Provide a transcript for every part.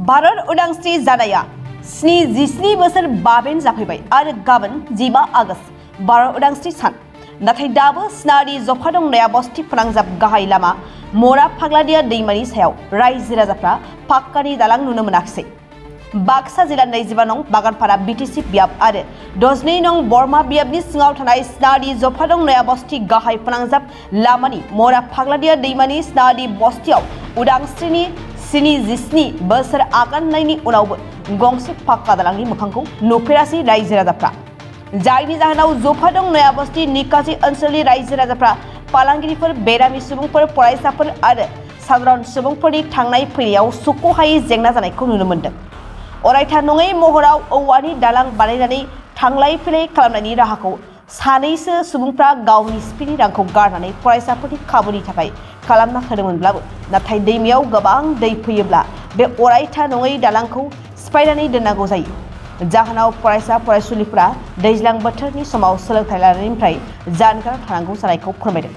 भारत उदांस्रि जानाया 77 बोसोर बाबेन जाफैबाय आरो गाबोन 15 आगस्ट भारत उदांस्रि सान। नाथाय दाबो सिनारि जफादंनाया बस्ति फोनांजाब गाहाय लामा मरा फाग्लादिया दैमानि सायाव रायजो राजाफ्रा पाक्कानि दालां नुनो मोनाखिसै। बाक्सा जिल्ला 25 नं बागानपारा बिटिसि बियाब आरो 12 नं बरमा बियाबनि सिङाव थानाय सिनारि जफादंनाया बस्ति गाहाय फोनांजाब लामानि मरा फाग्लादिया दैमानि सिनारि बस्तियाव उदांस्रिनि 77 बोसोर आगाननायनि उनावबो गंसे पाक्का दालांनि मोखांखौ नुफेरासै रायजो राजाफ्रा। जायनि जाहोनाव जफादंनाया बस्ति निकासि ओनसोलनि रायजो राजाफ्रा फालांगिरिफोर, बेरामि सुबुंफोर, फरायसाफोर आरो साधारन सुबुंफोरनि थांनाय फैनायाव सुख'हायै जेंना जानायखौ नुनो मोन्दों। अरायथा नङै महराव औवानि दालां बानायनानै थांलाय फैलाय खालामनायनि राहाखौ सानैसो सुबुंफ्रा गावनि सिपिनि रांखौ गारनानै फरायसाफोरनि खाबुनि थाखाय खालामना होदोंमोनब्लाबो नाथाय दैमायाव गोबां दै फैयोब्ला बे अरायथा नङै दालांखौ सिफायनानै दोननांगौ जायो। जाहोनाव फरायसा फरायसुलिफोरा दैज्लां बोथोरनि समाव सोलोंथाइ लानायनिफ्राय जानगार थानांगौ जानायखौ फोरमायदों।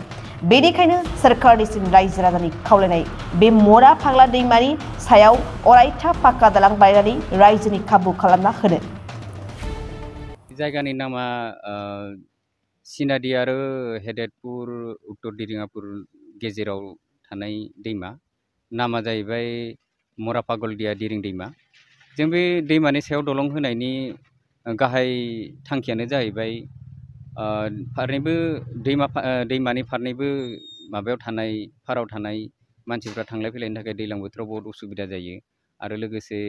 बेनिखायनो सोरखारनिसिम रायजो राजानि खावलायनाय बे मरा फाग्ला दैमानि सायाव अरायथा पाक्का दालां बानायनानै रायजोनि खाबु खालामना होनो। जायगानि नामा सिनारि आरो हेदेदपुर उत्तर दिरिङापुर गेजेराव थानाय दैमा। नामा जाहैबाय मरा फाग्लादिया दिरिं दैमा। जों बे दैमानि सायाव दलं होनायनि गाहाय थांखियानो जाहैबाय फारनैबो दैमानि फारनैबो माबायाव थानाय फाराव थानाय मानसिफ्रा थांलाय फैलायनि थाखाय दैज्लां बोथोराव बहुत उसुबिदा जायो आरो लोगोसे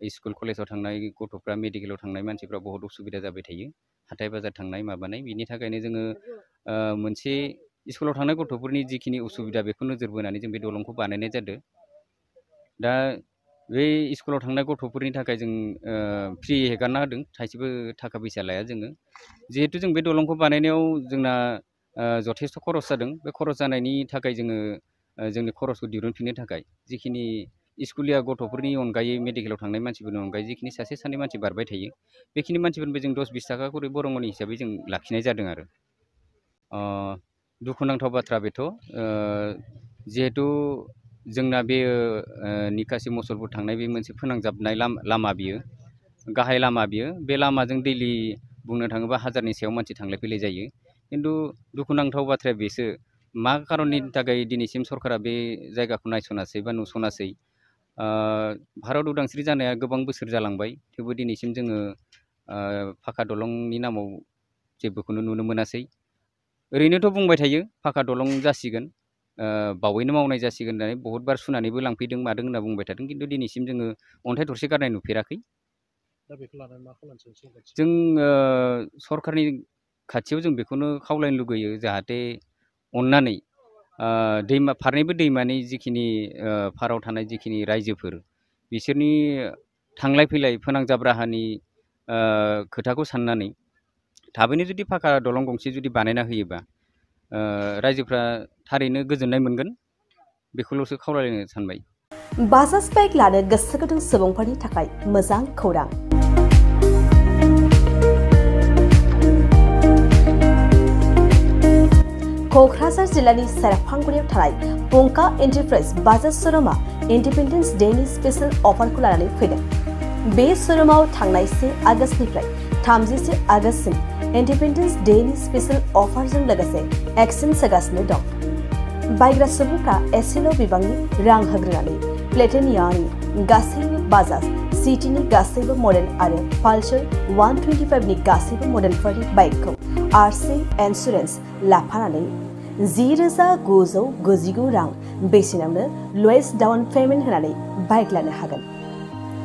स्कुल कलेजाव थांनाय गथ'फ्रा मेडिकेलाव थांनाय मानसिफ्रा बहुत उसुबिदा जाबाय थायो। हाथाय बाजार थांनाय माबानाय बिनि थाखायनो जोङो मोनसे स्कुलाव थांनाय गथ'फोरनि जिखिनि उसुबिदा बेखौ नोजोर बोनानै जों बे दलंखौ बानायनाय जादों। दा बे स्कुलाव थांनाय गथ'फोरनि थाखाय जों फ्रि हेगारना होदों, थाइसेबो थाखा फैसा लाया जोङो। जिहेथु जों बे दलंखौ बानायनायाव जोंना जथेस्थ' खरस जादों। बे खरस जानायनि थाखाय जोङो जोंनि खरसखौ दिहुनफिननो थाखाय जिखिनि स्कुलिया गथ'फोरनि अनगायै मेडिकेलाव थांनाय मानसिफोरनि अनगायै जिखिनि सासे सानै मानसि बारबाय थायो बेखिनि मानसिफोरनिफ्राय जों 10-20 थाखा करि बरंनि हिसाबै जों लाखिनाय जादों आरो। दुखुनांथाव बाथ्रा बेथ'। जिहेथु जोंना बे निकासि मसलपुर थांनाय बे मोनसे फोनांजाबनाय लामा बियो, गाहाय लामा बियो। बे लामाजों दैलि बुंनो थाङोबा हाजारनि सायाव मानसि थांलाय फैलाय जायो। खिन्थु दुखुनांथाव बाथ्राया बेसो मा खारननि थाखाय दिनैसिम सरकारा बे जायगाखौ नायस'नासै बा नुस'नासै। भारत उदांस्रि जानाया गोबां बोसोर जालांबाय, थेवबो दिनैसिम जोङो फाखा दलंनि नामाव जेबोखौनो नुनो मोनासै। ओरैनोथ' बुंबाय थायो फाखा दलं जासिगोन, बावैनो मावनाय जासिगोन होननानै बहुत बार सुनानैबो लांफैदों मादों होनना बुंबाय थादों, खिन्थु दिनैसिम जोङो अन्थाइ थरसे गारनाय नुफेराखै। दा बेखौ लानानै मा खालामनो सानगासिनो? जों सरकारनि खाथियाव जों बेखौनो खावलायनो लुगैयो जाहाथे अननानै फारनैबो दैमानि जिखिनि फाराव थानाय जिखिनि रायजोफोर बिसोरनि थांलाय फैलाय फोनांजाब राहानि खोथाखौ साननानै थाबैनो जुदि फाखा दलं गंसे जुदि बानायना होयोबा रायजोफ्रा थारैनो गोजोननाय मोनगोन, बेखौल'सो खावलायनो सानबाय। बाजाज बाइक लानो गोसो गुदुं सुबुंफोरनि थाखाय मोजां खौरां। क'क्राझार जिल्लानि सेरफांगुरियाव थानाय Panka enterprise Bajaj श'रुमआ independence डेनि special अफारखौ लानानै फैदों। बे श'रुमाव थांनाय 1 आगस्तनिफ्राय 31 आगस्तसिम इन्डिपेन्डेन्स डेनि स्पेशल अफारजों लोगोसे एक्सचेन्ज होगासिनो दं। बायग्रा सुबुंफ्रा एसेल' बिबांनि रां होग्रोनानै प्लेटिनियानि गासैबो बाजाज सिटिनि गासैबो मडेल आरो पालसार 125नि गासैबो मडेलफोरनि बाइकखौ आरसि इन्सुरेन्स लाफानानै 10,999 रां बेसेनावनो लवेस्ट डाउन पेमेन्ट होनानै बाइक लानो हागोन।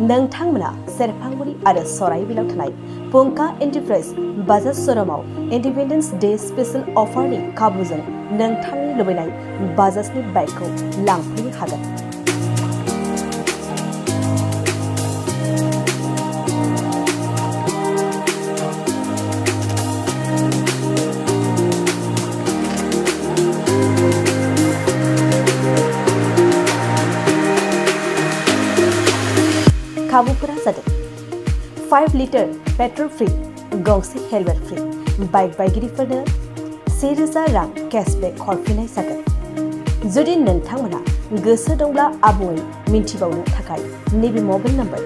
नोंथांमोना सेरफांगुरि आरो सराइबिलाव थानाय पंका एन्टारप्राइज बाजाज श'रुमाव इन्डिपेन्डेन्स डे स्पेशल अफारनि खाबुजों नोंथांनि लुबैनाय बाजाजनि बाइकखौ लांफैनो हागोन। खाबुफोरा जादों 5 लिटार पेट्रल फ्री, गंसे हेलमेट फ्री, बाइक बायगिरिफोरनो 1000 रां केशबेक हरफिननाय जागोन। जुदि नोंथांमोना गोसो दंब्ला आबुङै मिन्थिबावनो थाखाय नैबे मबाइल नम्बर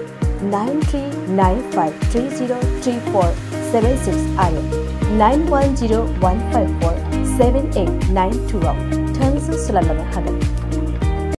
9395303476 आरो 9101547892 आव थोंजों सोलायलांनो हागोन।